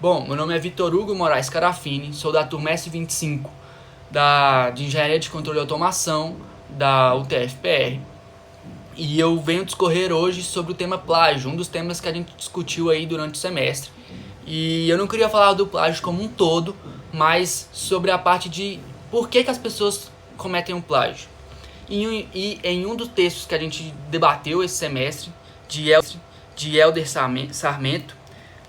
Bom, meu nome é Vitor Hugo Moraes Carafini, sou da turma S25 de Engenharia de Controle e Automação da UTF-PR. E eu venho discorrer hoje sobre o tema plágio, um dos temas que a gente discutiu aí durante o semestre. E eu não queria falar do plágio como um todo, mas sobre a parte de por que as pessoas cometem um plágio. E em um dos textos que a gente debateu esse semestre, de Helder Sarmento,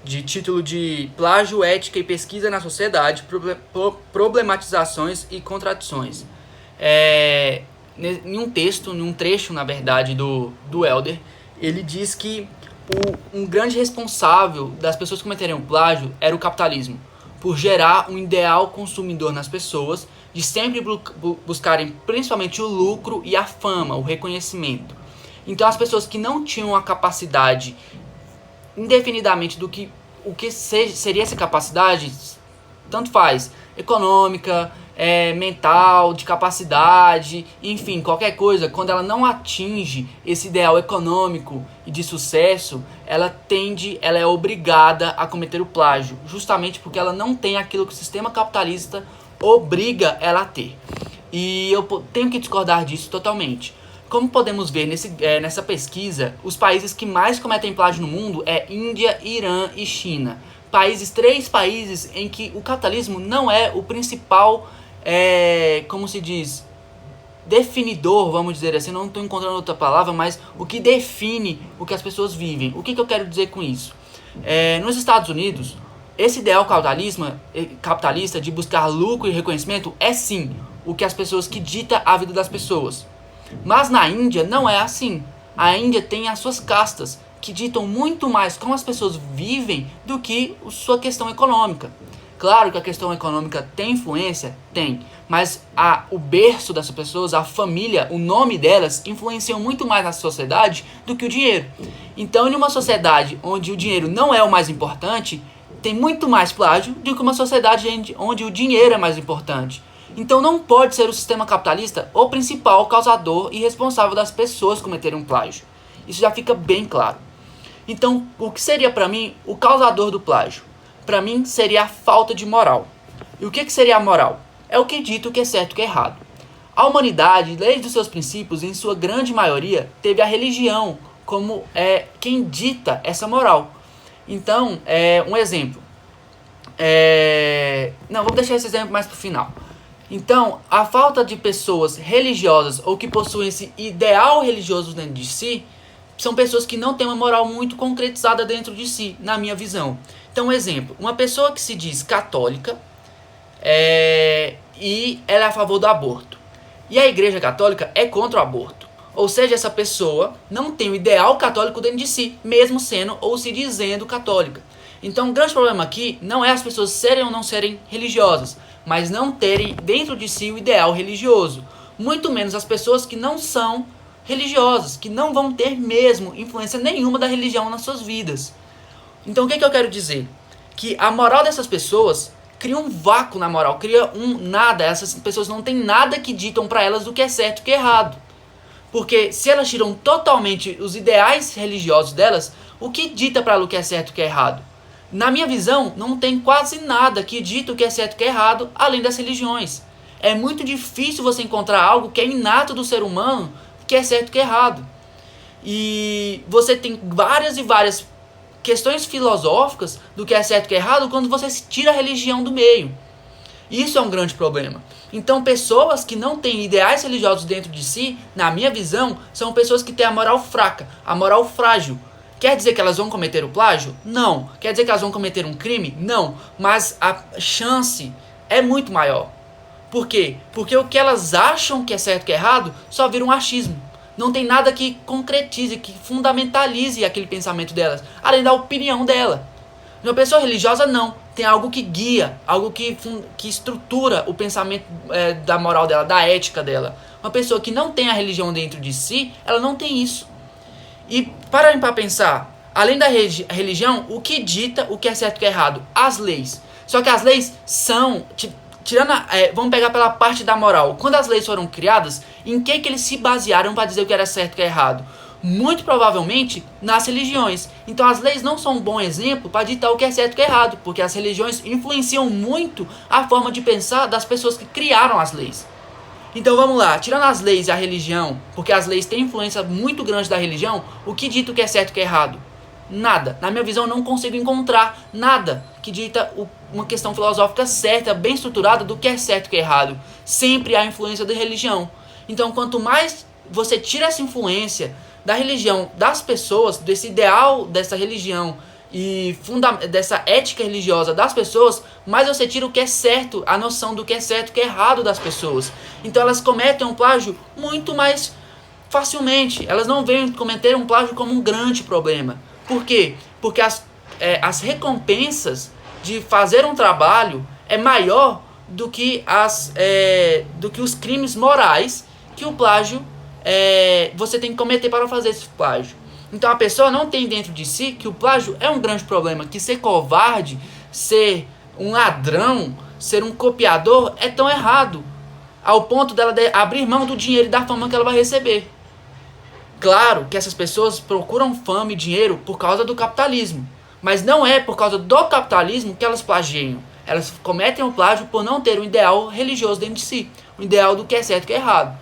de título de Plágio, Ética e Pesquisa na Sociedade, Problematizações e Contradições. Em um trecho, na verdade, do Helder, ele diz que um grande responsável das pessoas cometerem o plágio era o capitalismo, por gerar um ideal consumidor nas pessoas, de sempre buscarem principalmente o lucro e a fama, o reconhecimento. Então as pessoas que não tinham a capacidade indefinidamente do que seria essa capacidade, tanto faz, econômica, mental, de capacidade, enfim, qualquer coisa, quando ela não atinge esse ideal econômico e de sucesso, ela é obrigada a cometer o plágio, justamente porque ela não tem aquilo que o sistema capitalista obriga ela a ter. E eu tenho que discordar disso totalmente. Como podemos ver nessa pesquisa, os países que mais cometem plágio no mundo é Índia, Irã e China. Três países em que o capitalismo não é o principal, como se diz, definidor, vamos dizer assim, não estou encontrando outra palavra, mas o que define o que as pessoas vivem. O que eu quero dizer com isso? Nos Estados Unidos, esse ideal capitalista de buscar lucro e reconhecimento é sim o que as pessoas que dita a vida das pessoas. Mas na Índia não é assim. A Índia tem as suas castas, que ditam muito mais como as pessoas vivem do que sua questão econômica. Claro que a questão econômica tem influência? Tem. Mas o berço dessas pessoas, a família, o nome delas, influenciam muito mais na sociedade do que o dinheiro. Então, em uma sociedade onde o dinheiro não é o mais importante, tem muito mais plágio do que uma sociedade onde o dinheiro é mais importante. Então não pode ser o sistema capitalista o principal causador e responsável das pessoas cometerem um plágio. Isso já fica bem claro. Então, o que seria para mim o causador do plágio? Para mim seria a falta de moral. E o que seria a moral? É o que dita o que é certo e o que é errado. A humanidade, desde os seus princípios, em sua grande maioria, teve a religião como quem dita essa moral. Então, um exemplo. Não, vou deixar esse exemplo mais para o final. Então, a falta de pessoas religiosas ou que possuem esse ideal religioso dentro de si são pessoas que não têm uma moral muito concretizada dentro de si, na minha visão. Então, um exemplo, uma pessoa que se diz católica e ela é a favor do aborto. E a Igreja Católica é contra o aborto. Ou seja, essa pessoa não tem o ideal católico dentro de si, mesmo sendo ou se dizendo católica. Então, o grande problema aqui não é as pessoas serem ou não serem religiosas, mas não terem dentro de si o ideal religioso. Muito menos as pessoas que não são religiosas, que não vão ter mesmo influência nenhuma da religião nas suas vidas. Então o que eu quero dizer? Que a moral dessas pessoas cria um vácuo na moral, cria um nada. Essas pessoas não têm nada que ditam para elas do que é certo e o que é errado. Porque se elas tiram totalmente os ideais religiosos delas, o que dita para elas o que é certo e o que é errado? Na minha visão, não tem quase nada que dita o que é certo e o que é errado, além das religiões. É muito difícil você encontrar algo que é inato do ser humano, que é certo e que é errado. E você tem várias e várias questões filosóficas do que é certo e que é errado quando você tira a religião do meio. Isso é um grande problema. Então, pessoas que não têm ideais religiosos dentro de si, na minha visão, são pessoas que têm a moral fraca, a moral frágil. Quer dizer que elas vão cometer o plágio? Não. Quer dizer que elas vão cometer um crime? Não. Mas a chance é muito maior. Por quê? Porque o que elas acham que é certo e que é errado só vira um achismo. Não tem nada que concretize, que fundamentalize aquele pensamento delas, além da opinião dela. Uma pessoa religiosa não. Tem algo que guia, algo que estrutura o pensamento da moral dela, da ética dela. Uma pessoa que não tem a religião dentro de si, ela não tem isso. E parem para pensar, além da religião, o que dita o que é certo e o que é errado? As leis. Só que as leis são, vamos pegar pela parte da moral. Quando as leis foram criadas, em que eles se basearam para dizer o que era certo e o que era errado? Muito provavelmente nas religiões. Então as leis não são um bom exemplo para ditar o que é certo e o que é errado, porque as religiões influenciam muito a forma de pensar das pessoas que criaram as leis. Então vamos lá, tirando as leis e a religião, porque as leis têm influência muito grande da religião, o que dita o que é certo e o que é errado? Nada. Na minha visão, eu não consigo encontrar nada que dita uma questão filosófica certa, bem estruturada do que é certo e o que é errado. Sempre há influência da religião. Então, quanto mais você tira essa influência da religião, das pessoas, desse ideal dessa religião e dessa ética religiosa das pessoas, mais você tira o que é certo, a noção do que é certo e o que é errado das pessoas. Então elas cometem um plágio muito mais facilmente. Elas não veem cometer um plágio como um grande problema. Por quê? Porque as recompensas de fazer um trabalho é maior do que os crimes morais que o plágio você tem que cometer para fazer esse plágio. Então a pessoa não tem dentro de si que o plágio é um grande problema, que ser covarde, ser um ladrão, ser um copiador é tão errado, ao ponto dela abrir mão do dinheiro e da fama que ela vai receber. Claro que essas pessoas procuram fama e dinheiro por causa do capitalismo, mas não é por causa do capitalismo que elas plagiam. Elas cometem o plágio por não ter um ideal religioso dentro de si, um ideal do que é certo e que é errado.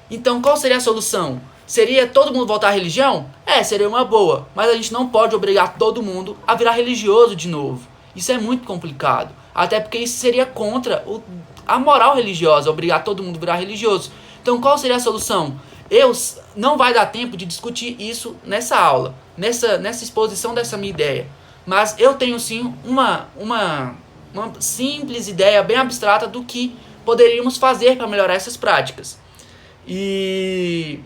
Então qual seria a solução? Seria todo mundo voltar à religião? Seria uma boa, mas a gente não pode obrigar todo mundo a virar religioso de novo. Isso é muito complicado, até porque isso seria contra a moral religiosa, obrigar todo mundo a virar religioso. Então qual seria a solução? Não vai dar tempo de discutir isso nessa aula, nessa exposição dessa minha ideia. Mas eu tenho sim uma simples ideia bem abstrata do que poderíamos fazer para melhorar essas práticas. E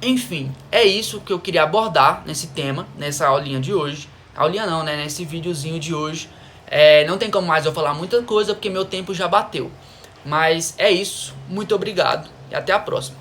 enfim, é isso que eu queria abordar nesse tema, nessa aulinha de hoje. Aulinha não, né? Nesse videozinho de hoje. Não tem como mais eu falar muita coisa porque meu tempo já bateu. Mas é isso, muito obrigado e até a próxima.